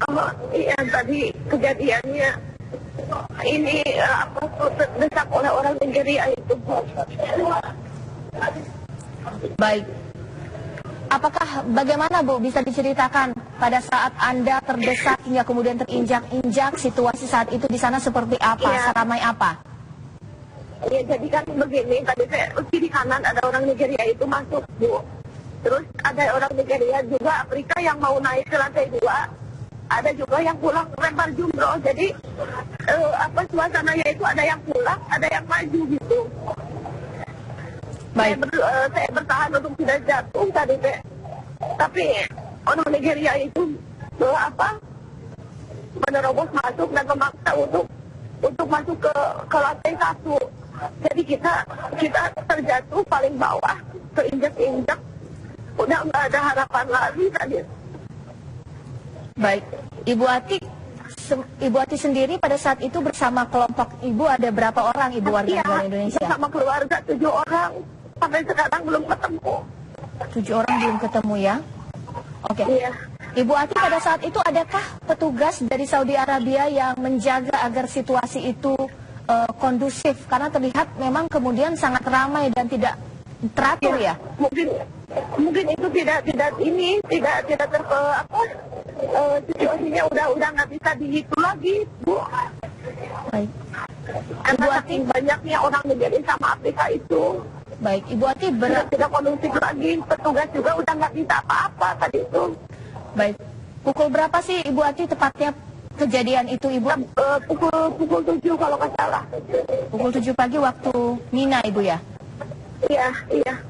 Oh, iya tadi kejadiannya ini apa terdesak oleh orang Nigeria itu. Baik. Apakah bagaimana Bu bisa diceritakan pada saat Anda terdesak hingga kemudian terinjak-injak, situasi saat itu di sana seperti apa, seramai apa? Ya jadi kan begini, tadi saya kiri kanan ada orang Nigeria itu masuk Bu. Terus ada orang Nigeria juga Afrika yang mau naik ke lantai 2. Ada juga yang pulang lempar jumroh. Jadi suasananya itu ada yang pulang, ada yang maju gitu. Baik. Saya bertahan untuk tidak jatuh tadi tapi orang Nigeria itu menerobos masuk dan memaksa untuk masuk ke lantai 1. Jadi kita terjatuh paling bawah, keinjak-injak, udah nggak ada harapan lagi tadi. Baik, Ibu Ati sendiri pada saat itu bersama kelompok Ibu ada berapa orang Ibu warga negara Indonesia? Bersama keluarga 7 orang, sampai sekarang belum ketemu. 7 orang belum ketemu ya? Oke. Iya. Ibu Ati pada saat itu adakah petugas dari Saudi Arabia yang menjaga agar situasi itu kondusif? Karena terlihat memang kemudian sangat ramai dan tidak teratur ya? Mungkin itu tidak situasinya udah nggak bisa dihitung lagi, Bu. Baik. Karena saking banyaknya orang Nigeria sama Afrika itu. Baik, Ibu Ati tidak kondusif lagi, petugas juga udah nggak bisa apa-apa tadi itu. Baik, pukul berapa sih Ibu Ati tepatnya kejadian itu Ibu? Pukul 7 kalau nggak salah. Pukul 7 pagi waktu Mina Ibu ya? Iya.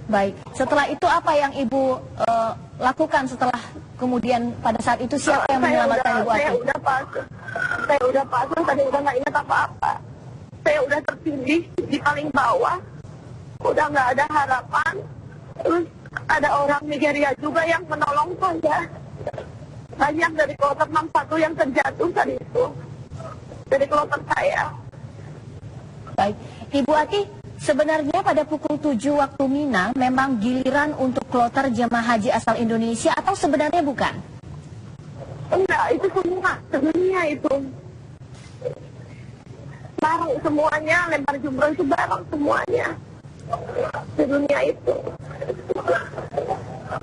Baik, setelah itu apa yang Ibu lakukan setelah kemudian pada saat itu siapa yang menyelamatkan Ibu Ati? Saya udah pasang, tadi udah nggak ingat apa-apa. Saya udah tertindih di paling bawah, udah nggak ada harapan. Terus ada orang Nigeria juga yang menolong saya. Banyak dari kloter 61 yang terjatuh tadi itu, dari kloter saya. Baik, Ibu Ati, sebenarnya pada pukul 7 waktu Mina memang giliran untuk kloter jemaah haji asal Indonesia atau sebenarnya bukan? Enggak, itu semua, sebenarnya itu. Bareng semuanya, lempar jumroh itu bareng semuanya. Di dunia itu.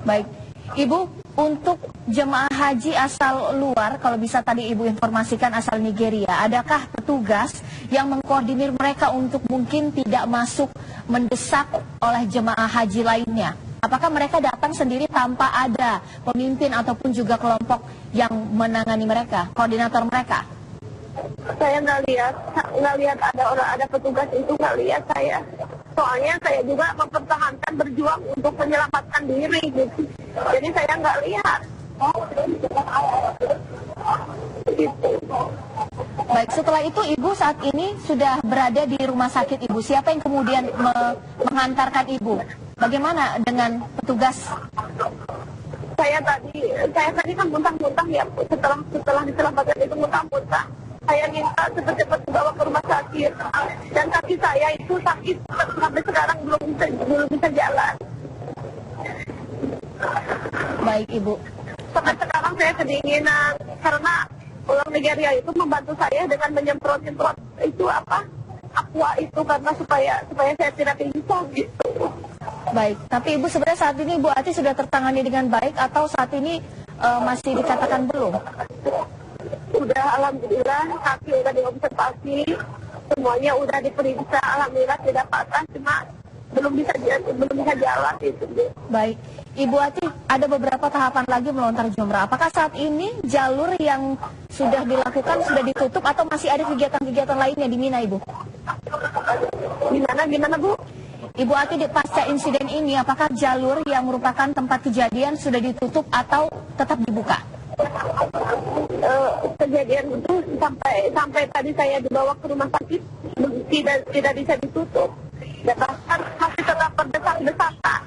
Baik, Ibu, untuk jemaah haji asal luar, kalau bisa tadi Ibu informasikan asal Nigeria, adakah petugas yang mengkoordinir mereka untuk mungkin tidak masuk mendesak oleh jemaah haji lainnya? Apakah mereka datang sendiri tanpa ada pemimpin ataupun juga kelompok yang menangani mereka, koordinator mereka? Saya nggak lihat ada petugas itu, nggak lihat saya. Soalnya saya juga mempertahankan berjuang untuk menyelamatkan diri gitu. Jadi saya nggak lihat. Gitu. Baik, setelah itu Ibu saat ini sudah berada di rumah sakit Ibu. Siapa yang kemudian mengantarkan Ibu? Bagaimana dengan petugas? Saya tadi kan muntah-muntah ya, setelah diselamatkan itu muntah-muntah. Saya minta cepat-cepat dibawa ke rumah sakit, dan kaki saya itu sakit sampai sekarang belum bisa jalan. Baik Ibu. Sampai sekarang saya kedinginan karena orang Nigeria itu membantu saya dengan menyemprot-nyemprot itu aqua itu karena supaya saya tidak pingsan gitu. Baik, tapi Ibu sebenarnya saat ini Ibu Ati sudah tertangani dengan baik atau saat ini masih dikatakan belum? Udah, alhamdulillah, kaki udah diobservasi, semuanya udah diperiksa, alhamdulillah tidak patah, cuma belum bisa jalan itu. Baik, Ibu Ati, ada beberapa tahapan lagi melontar jumrah. Apakah saat ini jalur yang sudah dilakukan sudah ditutup atau masih ada kegiatan-kegiatan lainnya di Mina, Ibu? Gimana Bu? Ibu Ati, di pasca insiden ini, apakah jalur yang merupakan tempat kejadian sudah ditutup atau tetap dibuka? Kejadian itu sampai tadi saya dibawa ke rumah sakit tidak bisa ditutup. Dan bahkan masih tetap berdesak-desakan.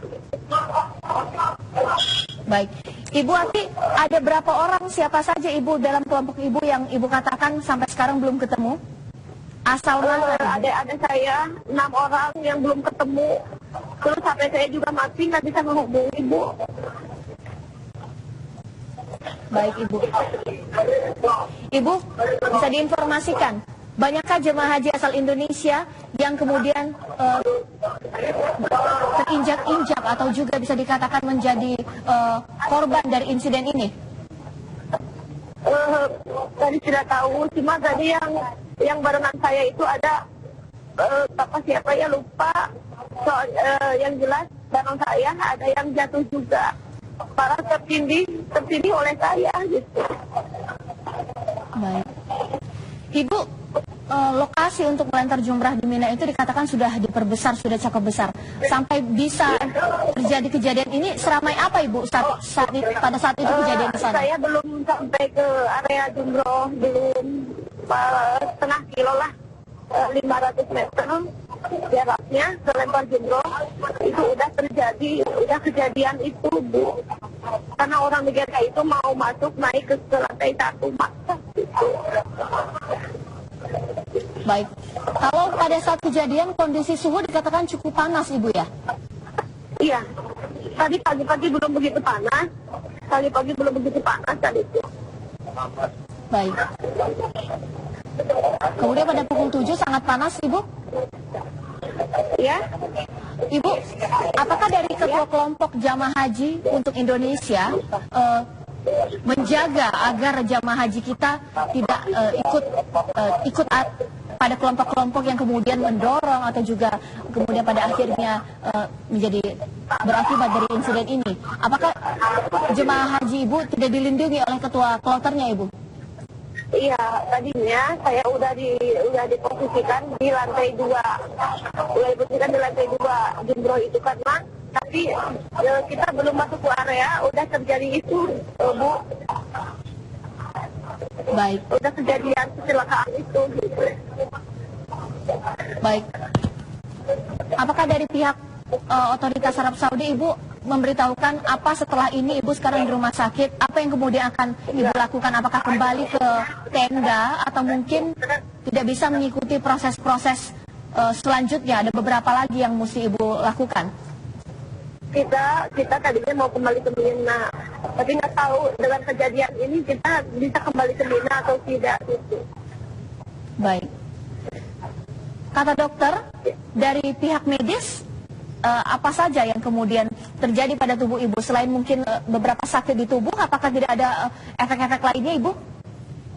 Baik, Ibu Ati, ada berapa orang, siapa saja Ibu dalam kelompok Ibu yang Ibu katakan sampai sekarang belum ketemu? Asal mana? Ada saya 6 orang yang belum ketemu. Terus sampai saya juga mati nggak bisa menghubungi Ibu. Baik Ibu. Ibu, bisa diinformasikan, banyakkah jemaah haji asal Indonesia yang kemudian terinjak-injak atau juga bisa dikatakan menjadi korban dari insiden ini? Tadi tidak tahu, cuma tadi yang barengan saya itu ada siapa ya lupa. Yang jelas barang saya ada yang jatuh juga, parah tertindih oleh saya gitu. Baik. Ibu, lokasi untuk melempar jumrah di Mina itu dikatakan sudah diperbesar, sudah cukup besar. Sampai bisa terjadi kejadian ini, seramai apa Ibu pada saat itu kejadian di sana? Saya belum sampai ke area jumroh, belum setengah kilo lah, 500 meter jaraknya ke lempar jumroh. Itu udah kejadian itu Bu. Karena orang Nigeria itu mau masuk naik ke lantai 1 maksa gitu. Baik, kalau pada saat kejadian kondisi suhu dikatakan cukup panas Ibu ya? Iya, tadi pagi-pagi belum begitu panas, tadi itu. Baik. Kemudian pada pukul 7 sangat panas Ibu? Ya. Ibu, apakah dari ketua kelompok jamaah haji untuk Indonesia menjaga agar jamaah haji kita tidak ikut pada kelompok-kelompok yang kemudian mendorong atau juga kemudian pada akhirnya menjadi berakibat dari insiden ini? Apakah jemaah haji Ibu tidak dilindungi oleh ketua kloternya Ibu? Iya, tadinya saya udah diposisikan di lantai 2. Jumroh itu karena tapi kita belum masuk ke area udah terjadi itu, Bu. Baik. Udah kejadian kecelakaan itu. Baik. Apakah dari pihak otoritas Arab Saudi Ibu memberitahukan apa setelah ini Ibu sekarang di rumah sakit, apa yang kemudian akan Ibu lakukan? Apakah kembali ke tenda atau mungkin tidak bisa mengikuti proses-proses selanjutnya? Ada beberapa lagi yang mesti Ibu lakukan. Kita tadinya mau kembali ke Mina, tapi nggak tahu dengan kejadian ini kita bisa kembali ke Mina atau tidak gitu. Baik. Kata dokter dari pihak medis, apa saja yang kemudian terjadi pada tubuh Ibu selain mungkin beberapa sakit di tubuh? Apakah tidak ada efek-efek lainnya Ibu?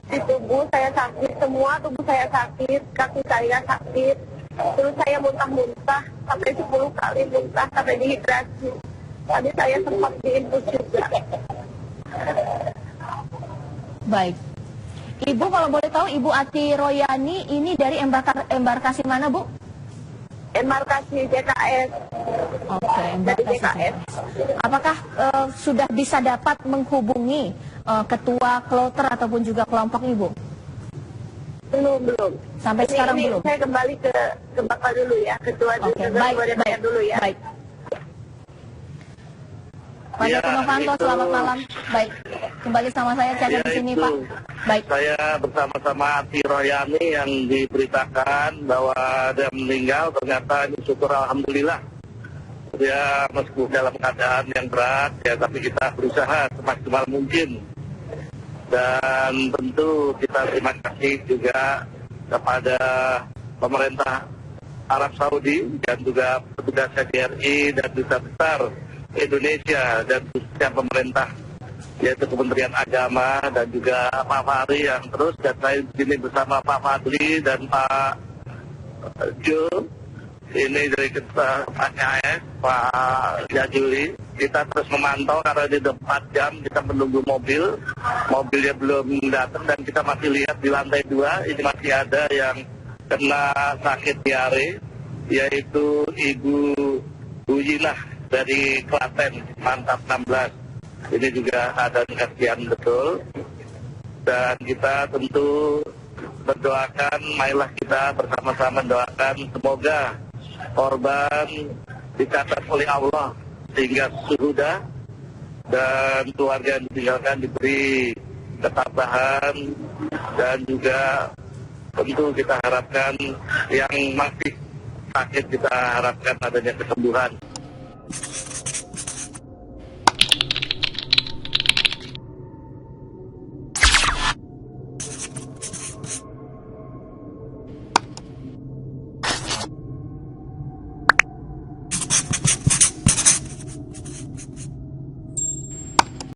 Di tubuh saya sakit, semua tubuh saya sakit, kaki saya sakit, terus saya muntah-muntah sampai 10 kali muntah sampai dehidrasi. Tadi saya sempat diinfus juga. Baik. Ibu kalau boleh tahu Ibu Ati Royani ini dari embarkasi mana Bu? Embarkasi JKS. Oke, embarkasi JKS. Apakah sudah bisa dapat menghubungi ketua kloter ataupun juga kelompok Ibu? Belum. Sampai sekarang belum. Saya kembali ke Bapak dulu ya, ketua DPR dulu ya. Baik. Pak Joko Novanto, selamat malam. Baik, kembali sama saya Caca di sini Pak. Baik. Saya bersama-sama Ati Royani yang diberitakan bahwa dia meninggal, ternyata ini syukur alhamdulillah. Dia meskipun dalam keadaan yang berat ya, tapi kita berusaha semaksimal mungkin. Dan tentu kita terima kasih juga kepada pemerintah Arab Saudi dan juga petugas KJRI dan Duta Besar Indonesia dan khususnya pemerintah yaitu Kementerian Agama dan juga Pak Fahri yang terus, dan saya di sini bersama Pak Fadli dan Pak Jo ini dari Pak KS, Pak Jajuli. Kita terus memantau karena di 4 jam kita menunggu mobilnya belum datang, dan kita masih lihat di lantai 2 ini masih ada yang kena sakit diare, yaitu Ibu Uyinah dari Klaten, Mantap 16. Ini juga ada kasihan betul, dan kita tentu berdoakan, marilah kita bersama-sama mendoakan semoga korban dicatat oleh Allah sehingga suhudah dan keluarga yang ditinggalkan diberi ketabahan, dan juga tentu kita harapkan yang masih sakit kita harapkan adanya kesembuhan.